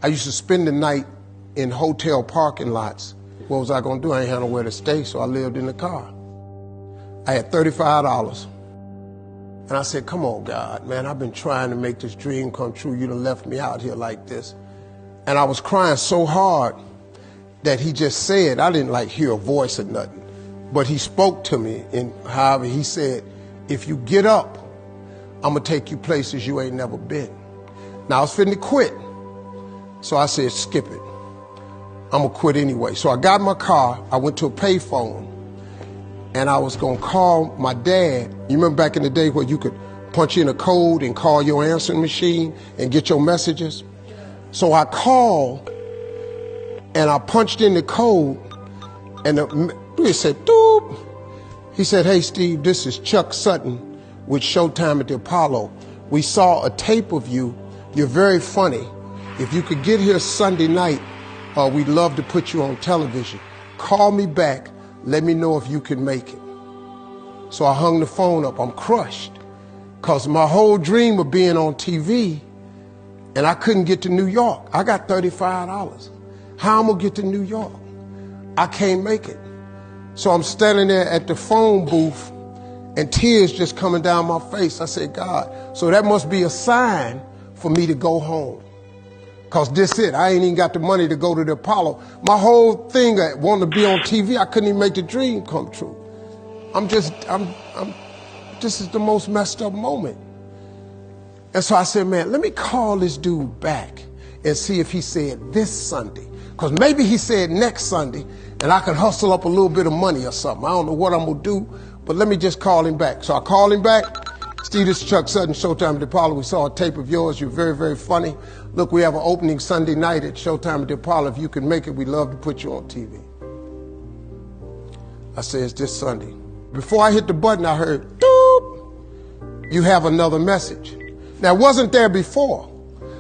I used to spend the night in hotel parking lots. What was I going to do? I ain't had nowhere to stay, so I lived in the car. I had $35. And I said, come on, God, man, I've been trying to make this dream come true. You done left me out here like this. And I was crying so hard that he just said, I didn't like hear a voice or nothing, but he spoke to me. And however, he said, if you get up, I'm going to take you places you ain't never been. Now I was finna quit. So I said, skip it. I'm going to quit anyway. So I got in my car. I went to a payphone. And I was going to call my dad. You remember back in the day where you could punch in a code and call your answering machine and get your messages? So I called and I punched in the code and it said, doop. He said, hey, Steve, this is Chuck Sutton with Showtime at the Apollo. We saw a tape of you. You're very funny. If you could get here Sunday night, we'd love to put you on television. Call me back. Let me know if you can make it. So I hung the phone up. I'm crushed because my whole dream of being on TV, and I couldn't get to New York. I got $35. How am I going to get to New York? I can't make it. So I'm standing there at the phone booth and tears just coming down my face. I said, God, so that must be a sign for me to go home. Because this it. I ain't even got the money to go to the Apollo. My whole thing, I wanted to be on TV. I couldn't even make the dream come true. This is the most messed up moment. And so I said, man, let me call this dude back and see if he said this Sunday. Because maybe he said next Sunday and I can hustle up a little bit of money or something. I don't know what I'm going to do, but let me just call him back. So I called him back. Steve, this is Chuck Sutton, Showtime at the Apollo. We saw a tape of yours. You're very, very funny. Look, we have an opening Sunday night at Showtime at the Apollo. If you can make it, we'd love to put you on TV. I said, it's this Sunday. Before I hit the button, I heard, doop, you have another message. Now, it wasn't there before.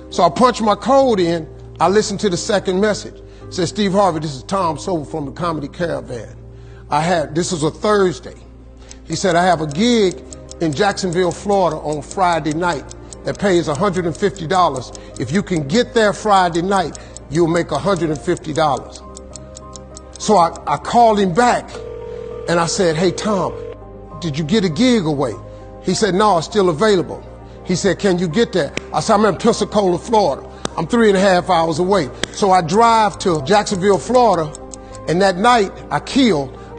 So I punched my code in. I listened to the second message. It said, Steve Harvey, this is Tom Sobel from the Comedy Caravan. This was a Thursday. He said, I have a gig in Jacksonville, Florida on Friday night that pays $150. If you can get there Friday night, you'll make $150. So I called him back and I said, hey, Tom, did you get a gig away? He said, no, it's still available. He said, can you get there? I said, I'm in Pensacola, Florida. I'm 3.5 hours away. So I drive to Jacksonville, Florida, and that night I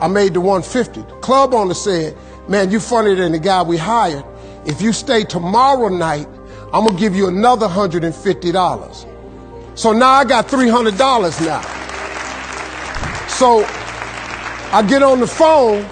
made the 150. The club owner said, man, you funnier than the guy we hired. If you stay tomorrow night, I'm gonna give you another $150. So now I got $300 now. So I get on the phone,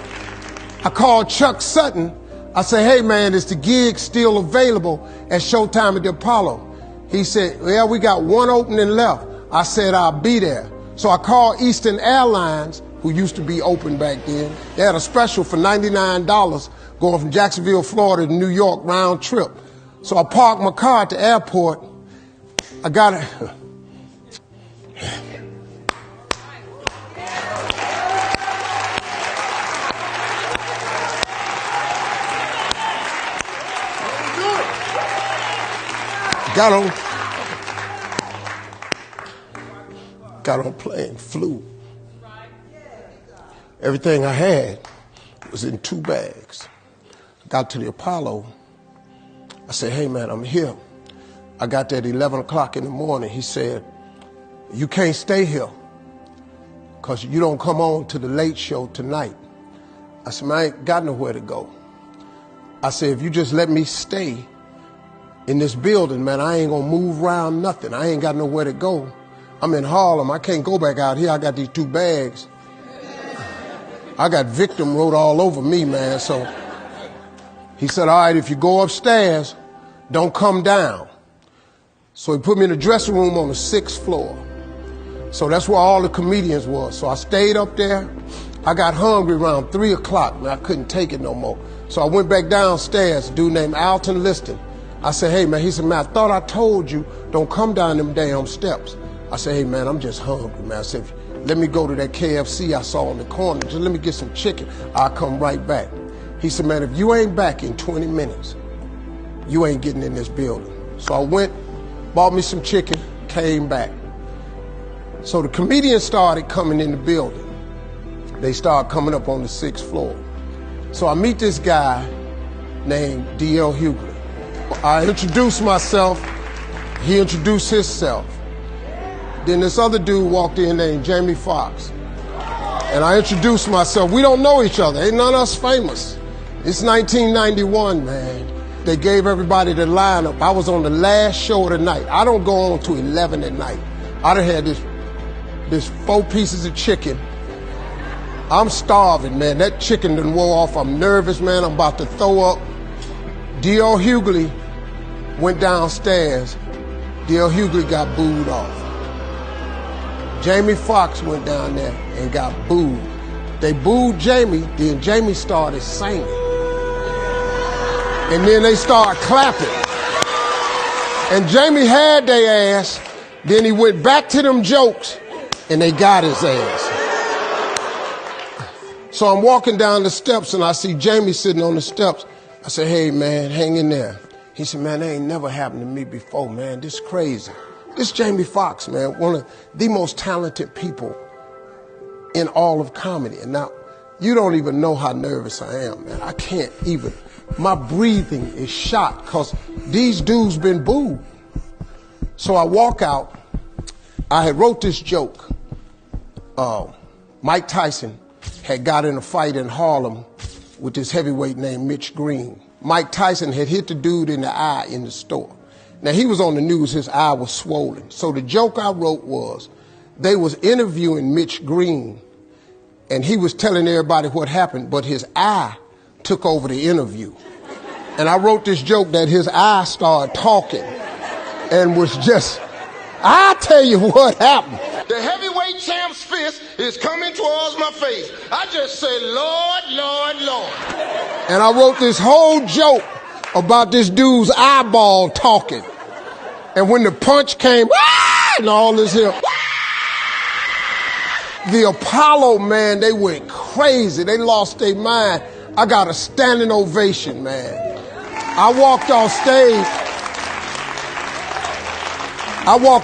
I call Chuck Sutton. I say, hey man, is the gig still available at Showtime at the Apollo? He said, well, we got one opening left. I said, I'll be there. So I called Eastern Airlines, who used to be open back then. They had a special for $99 going from Jacksonville, Florida to New York round trip. So I parked my car at the airport. I got it. Got on plane, flew. Everything I had was in 2 bags. Got to the Apollo. I said, hey man, I'm here. I got there at 11 o'clock in the morning. He said, you can't stay here because you don't come on to the late show tonight. I said, man, I ain't got nowhere to go. I said, if you just let me stay in this building, man, I ain't gonna move around nothing. I ain't got nowhere to go. I'm in Harlem. I can't go back out here. I got these 2 bags. I got victim wrote all over me, man. So he said, all right, if you go upstairs, don't come down. So he put me in the dressing room on the 6th floor. So that's where all the comedians was. So I stayed up there. I got hungry around 3 o'clock, man. I couldn't take it no more. So I went back downstairs, a dude named Alton Liston. I said, hey, man, he said, man, I thought I told you, don't come down them damn steps. I said, hey, man, I'm just hungry, man. I said, let me go to that KFC I saw on the corner. Just let me get some chicken. I'll come right back. He said, man, if you ain't back in 20 minutes, you ain't getting in this building. So I went, bought me some chicken, came back. So the comedians started coming in the building. They started coming up on the 6th floor. So I meet this guy named D.L. Hughley. I introduced myself. He introduced himself. Then this other dude walked in named Jamie Foxx. And I introduced myself. We don't know each other. Ain't none of us famous. It's 1991, man. They gave everybody the lineup. I was on the last show of the night. I don't go on to 11 at night. I done had this 4 pieces of chicken. I'm starving, man. That chicken done wore off. I'm nervous, man. I'm about to throw up. D.L. Hughley went downstairs. D.L. Hughley got booed off. Jamie Foxx went down there and got booed. They booed Jamie, then Jamie started singing. And then they started clapping. And Jamie had their ass, then he went back to them jokes, and they got his ass. So I'm walking down the steps, and I see Jamie sitting on the steps. I said, hey, man, hang in there. He said, man, that ain't never happened to me before, man. This is crazy. This is Jamie Foxx, man, one of the most talented people in all of comedy. And now, you don't even know how nervous I am, man. I can't even. My breathing is shot because these dudes been booed. So I walk out. I had wrote this joke. Mike Tyson had got in a fight in Harlem with this heavyweight named Mitch Green. Mike Tyson had hit the dude in the eye in the store. Now, he was on the news, his eye was swollen. So the joke I wrote was, they was interviewing Mitch Green, and he was telling everybody what happened, but his eye took over the interview. And I wrote this joke that his eye started talking and was just, I tell you what happened. The heavyweight champ's fist is coming towards my face. I just said, Lord, Lord, Lord. And I wrote this whole joke about this dude's eyeball talking. And when the punch came, and all this here, the Apollo, man, they went crazy. They lost their mind. I got a standing ovation, man. I walked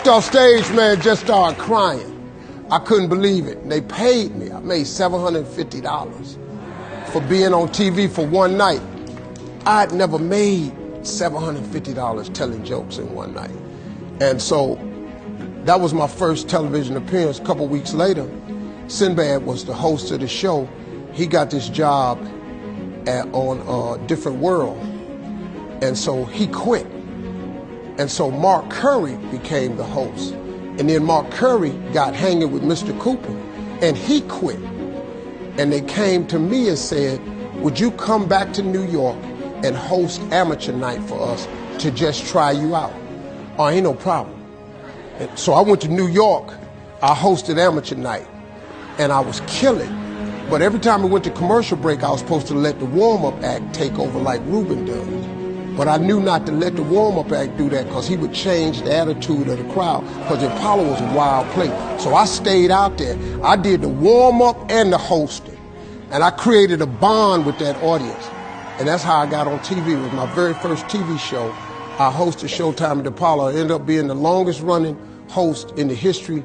off stage, man, just started crying. I couldn't believe it. They paid me. I made $750 for being on TV for one night. I'd never made $750 telling jokes in one night. And so that was my first television appearance. A couple weeks later, Sinbad was the host of the show. He got this job on Different World. And so he quit. And so Mark Curry became the host. And then Mark Curry got hanging with Mr. Cooper, and he quit. And they came to me and said, would you come back to New York and host Amateur Night for us to just try you out? Oh, ain't no problem. And so I went to New York. I hosted Amateur Night, and I was killing. But every time we went to commercial break, I was supposed to let the warm-up act take over like Ruben does. But I knew not to let the warm-up act do that because he would change the attitude of the crowd, because Apollo was a wild place. So I stayed out there. I did the warm-up and the hosting. And I created a bond with that audience. And that's how I got on TV. It was my very first TV show. I hosted Showtime at Apollo. I ended up being the longest running host in the history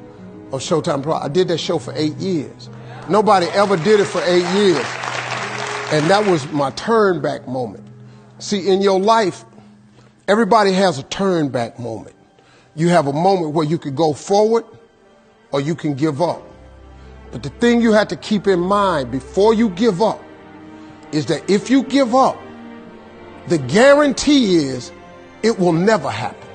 of Showtime Apollo. I did that show for 8 years. Nobody ever did it for 8 years. And that was my turn back moment. See, in your life, everybody has a turn back moment. You have a moment where you could go forward or you can give up. But the thing you have to keep in mind before you give up is that if you give up, the guarantee is it will never happen.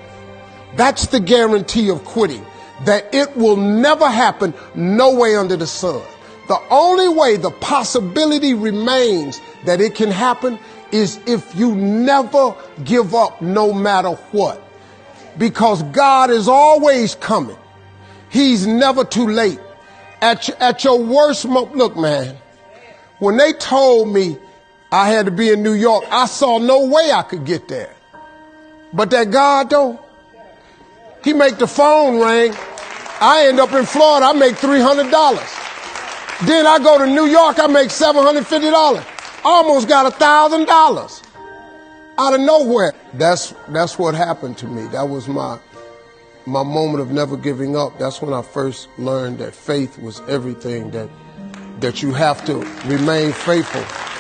That's the guarantee of quitting, that it will never happen, no way under the sun. The only way the possibility remains that it can happen is if you never give up no matter what. Because God is always coming. He's never too late. At your worst moment, look, man, when they told me I had to be in New York, I saw no way I could get there. But that God, though, he make the phone ring. I end up in Florida, I make $300. Then I go to New York, I make $750. Almost got $1,000 out of nowhere. That's what happened to me. That was my my moment of never giving up, that's when I first learned that faith was everything, that you have to remain faithful.